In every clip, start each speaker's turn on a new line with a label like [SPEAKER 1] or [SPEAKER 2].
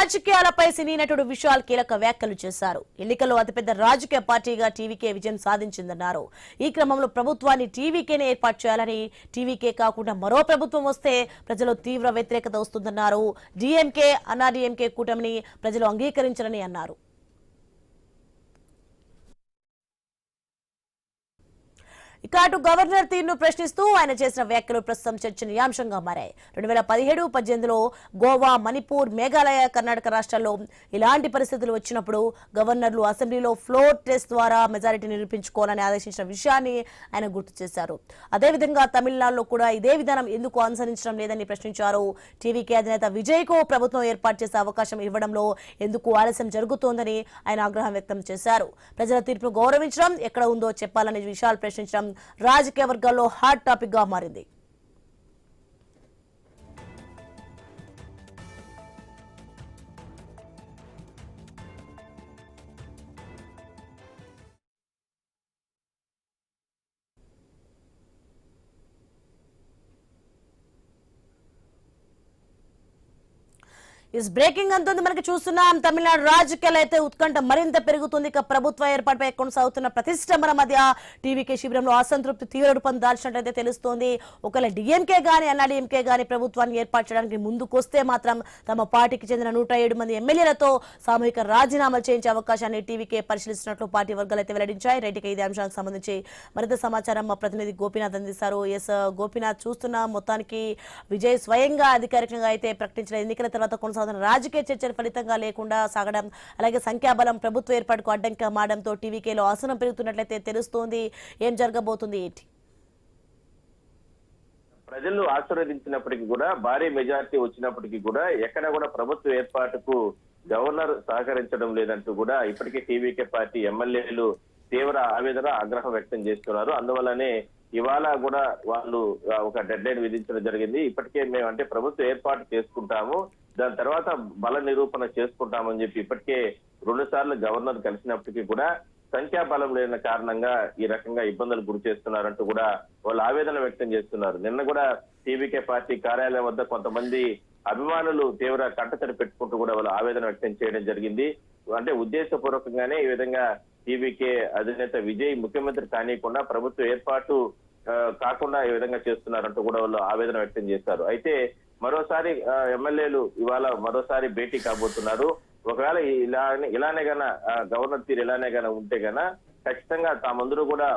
[SPEAKER 1] రాజకీయాలపై సినీ నటుడు విశాల్ కీలక వ్యాఖ్యలు చేశారు. ఎన్నికల్లో అతిపెద్ద రాజకీయ పార్టీగా టీవీకే విజయం సాధించిందన్నారు. ఈ క్రమంలో ప్రభుత్వాన్ని టీవీకేనే ఏర్పాటు చేయాలని, టీవీకే కాకుండా మరో ప్రభుత్వం వస్తే ప్రజలు తీవ్ర వ్యతిరేకత వస్తుందన్నారు. డీఎంకే అన్నాడీఎంకే కూటమిని ప్రజలు అంగీకరించారని అన్నారు. ఇక అటు గవర్నర్ తీరును ప్రశ్నిస్తూ ఆయన చేసిన వ్యాఖ్యలు ప్రస్తుతం చర్చనీయాంశంగా మారాయి. 2017-18లో గోవా, మణిపూర్, మేఘాలయ, కర్ణాటక రాష్ట్రాల్లో ఇలాంటి పరిస్థితులు వచ్చినప్పుడు గవర్నర్లు అసెంబ్లీలో ఫ్లోర్ టెస్ట్ ద్వారా మెజారిటీ నిరూపించుకోవాలని ఆదేశించిన విషయాన్ని ఆయన గుర్తు చేశారు. అదేవిధంగా తమిళనాడులో కూడా ఇదే విధానం ఎందుకు అనుసరించడం లేదని ప్రశ్నించారు. టీవీకే అధినేత విజయ్కు ప్రభుత్వం ఏర్పాటు చేసే అవకాశం ఇవ్వడంలో ఎందుకు ఆలస్యం జరుగుతోందని ఆయన ఆగ్రహం వ్యక్తం చేశారు. ప్రజల తీర్పును గౌరవించడం ఎక్కడ ఉందో చెప్పాలని విశాల్ ప్రశ్నించడం రాజకీయ వర్గాల్లో హాట్ టాపిక్ గా మారింది. ఇస్ బ్రేకింగ్ అంటుంది మనకి చూస్తున్నాం. తమిళనాడు రాజకీయాలు అయితే ఉత్కంఠ మరింత పెరుగుతుంది. ఇక ప్రభుత్వ ఏర్పాటుపై కొనసాగుతున్న ప్రతిష్టంభన మధ్య టీవీకే శిబిరంలో అసంతృప్తి తీవ్ర రూపం దాల్చినట్లయితే తెలుస్తోంది. ఒకవేళ డీఎంకే గానీ అన్నాడీఎంకే గానీ ప్రభుత్వాన్ని ఏర్పాటు చేయడానికి ముందుకొస్తే మాత్రం తమ పార్టీకి చెందిన 107 మంది ఎమ్మెల్యేలతో సామూహిక రాజీనామాలు చేయించే అవకాశాన్ని టీవీకే పరిశీలిస్తున్నట్లు పార్టీ వర్గాలు అయితే వెల్లడించాయి. రైట్కి ఇదే అంశానికి సంబంధించి మరింత సమాచారం మా ప్రతినిధి గోపీనాథ్ అందిస్తారు. ఎస్ గోపీనాథ్, చూస్తున్న మొత్తానికి విజయ్ స్వయంగా అధికారికంగా అయితే ప్రకటించిన ఎన్నికల తర్వాత రాజకీయ చర్చల ఫలితంగా లేకుండా సాగడం, అలాగే సంఖ్యాబలం ప్రభుత్వ ఏర్పాటుకు అడ్డంకి మారడంతో టీవీకేలో అసహనం పెరుగుతున్నట్లయితే తెలుస్తోంది. ఏం జరగబోతుంది ఏంటి?
[SPEAKER 2] ప్రజలు ఆశీర్వదించినప్పటికీ కూడా, భారీ మెజారిటీ వచ్చినప్పటికీ కూడా ఎక్కడ కూడా ప్రభుత్వ ఏర్పాటుకు గవర్నర్ సహకరించడం లేదంటూ కూడా ఇప్పటికే టీవీకే పార్టీ ఎమ్మెల్యేలు తీవ్ర ఆవేదన, ఆగ్రహం వ్యక్తం చేస్తున్నారు. అందువల్లనే ఇవాళ కూడా వాళ్ళు ఒక డెడ్ లైన్ విధించడం జరిగింది. ఇప్పటికే మేము అంటే ప్రభుత్వ ఏర్పాటు చేసుకుంటాము, దాని తర్వాత బల నిరూపణ చేసుకుంటామని చెప్పి ఇప్పటికే 2 సార్లు గవర్నర్ కలిసినప్పటికీ కూడా సంఖ్యాబలం లేని కారణంగా ఈ రకంగా ఇబ్బందులు గురి చేస్తున్నారంటూ కూడా వాళ్ళు ఆవేదన వ్యక్తం చేస్తున్నారు. నిన్న కూడా టీవీకే పార్టీ కార్యాలయం వద్ద కొంతమంది అభిమానులు తీవ్ర కంటతడి పెట్టుకుంటూ కూడా వాళ్ళు ఆవేదన వ్యక్తం చేయడం జరిగింది. అంటే ఉద్దేశపూర్వకంగానే ఈ విధంగా టీవీకే అధినేత విజయ్ ముఖ్యమంత్రి కానీయకుండా ప్రభుత్వ ఏర్పాటు కాకుండా ఈ విధంగా చేస్తున్నారంటూ కూడా వాళ్ళు ఆవేదన వ్యక్తం చేశారు. అయితే మరోసారి ఎమ్మెల్యేలు ఇవాళ మరోసారి భేటీ కాబోతున్నారు. ఒకవేళ ఇలానే గన గవర్నర్ తీరు ఇలానే గన ఉంటే గన ఖచ్చితంగా తామందరూ కూడా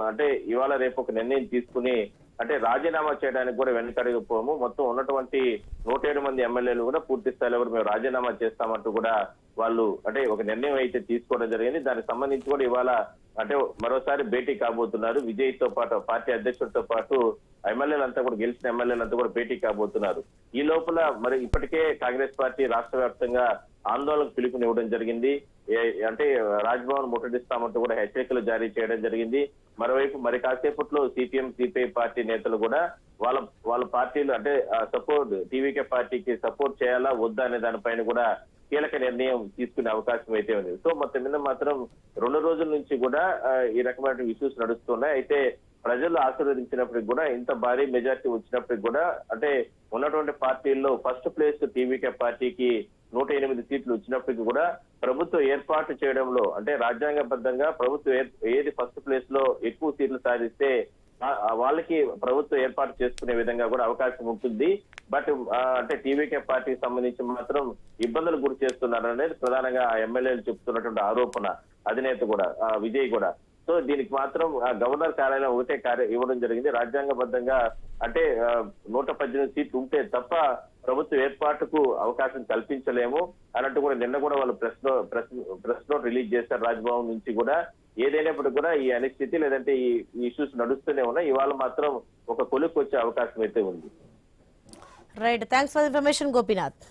[SPEAKER 2] అంటే ఇవాళ రేపు ఒక నిర్ణయం తీసుకుని అంటే రాజీనామా చేయడానికి కూడా వెనకడిగిపోము, మొత్తం ఉన్నటువంటి 107 మంది ఎమ్మెల్యేలు కూడా పూర్తి స్థాయిలో కూడా మేము రాజీనామా చేస్తామంటూ కూడా వాళ్ళు అంటే ఒక నిర్ణయం అయితే తీసుకోవడం జరిగింది. దానికి సంబంధించి కూడా ఇవాళ అంటే మరోసారి భేటీ కాబోతున్నారు. విజయ్ తో పాటు పార్టీ అధ్యక్షుడితో పాటు ఎమ్మెల్యేలంతా కూడా, గెలిచిన ఎమ్మెల్యేలంతా కూడా భేటీ కాబోతున్నారు. ఈ లోపల మరి ఇప్పటికే కాంగ్రెస్ పార్టీ రాష్ట్ర వ్యాప్తంగా ఆందోళనకు పిలుపునివ్వడం జరిగింది. అంటే రాజ్భవన్ ముట్టడిస్తామంటూ కూడా హెచ్చరికలు జారీ చేయడం జరిగింది. మరోవైపు మరి కాసేపట్లో సిపిఎం, సిపిఐ పార్టీ నేతలు కూడా వాళ్ళ పార్టీలు అంటే సపోర్ట్ టీవీకే పార్టీకి సపోర్ట్ చేయాలా వద్దా అనే దానిపైన కూడా కీలక నిర్ణయం తీసుకునే అవకాశం అయితే ఉంది. సో మొత్తం మీద మాత్రం 2 రోజుల నుంచి కూడా ఈ రకమైన ఇష్యూస్ నడుస్తున్నాయి. అయితే ప్రజలు ఆశీర్వదించినప్పటికి కూడా, ఇంత భారీ మెజార్టీ వచ్చినప్పటికి కూడా అంటే ఉన్నటువంటి పార్టీల్లో ఫస్ట్ ప్లేస్ టీవీకే పార్టీకి 108 సీట్లు వచ్చినప్పటికీ కూడా ప్రభుత్వ ఏర్పాటు చేయడంలో అంటే రాజ్యాంగబద్ధంగా ప్రభుత్వం ఏది ఫస్ట్ ప్లేస్ లో ఎక్కువ సీట్లు సాధిస్తే వాళ్ళకి ప్రభుత్వం ఏర్పాటు చేసుకునే విధంగా కూడా అవకాశం ఉంటుంది. బట్ అంటే టీవీకే పార్టీకి సంబంధించి మాత్రం ఇబ్బందులు గురి చేస్తున్నారు అనేది ప్రధానంగా ఆ ఎమ్మెల్యేలు చెప్తున్నటువంటి ఆరోపణ, అధినేత కూడా విజయ్ కూడా. సో దీనికి మాత్రం గవర్నర్ కార్యాలయం ఒకటే ఇవ్వడం జరిగింది. రాజ్యాంగబద్ధంగా అంటే 118 సీట్లు ఉంటే తప్ప ప్రభుత్వ ఏర్పాటుకు అవకాశం కల్పించలేము అన్నట్టు కూడా నిన్న కూడా వాళ్ళు ప్రెస్ నోట్ రిలీజ్ చేశారు రాజ్భవన్ నుంచి కూడా. ఏదైనప్పటికీ కూడా ఈ అనిశ్చితి లేదంటే ఈ ఇష్యూస్ నడుస్తూనే ఉన్నాయి. ఇవాళ మాత్రం ఒక కొలిక్కి వచ్చే అవకాశం అయితే ఉంది.
[SPEAKER 1] Right, thanks for information Gopinath.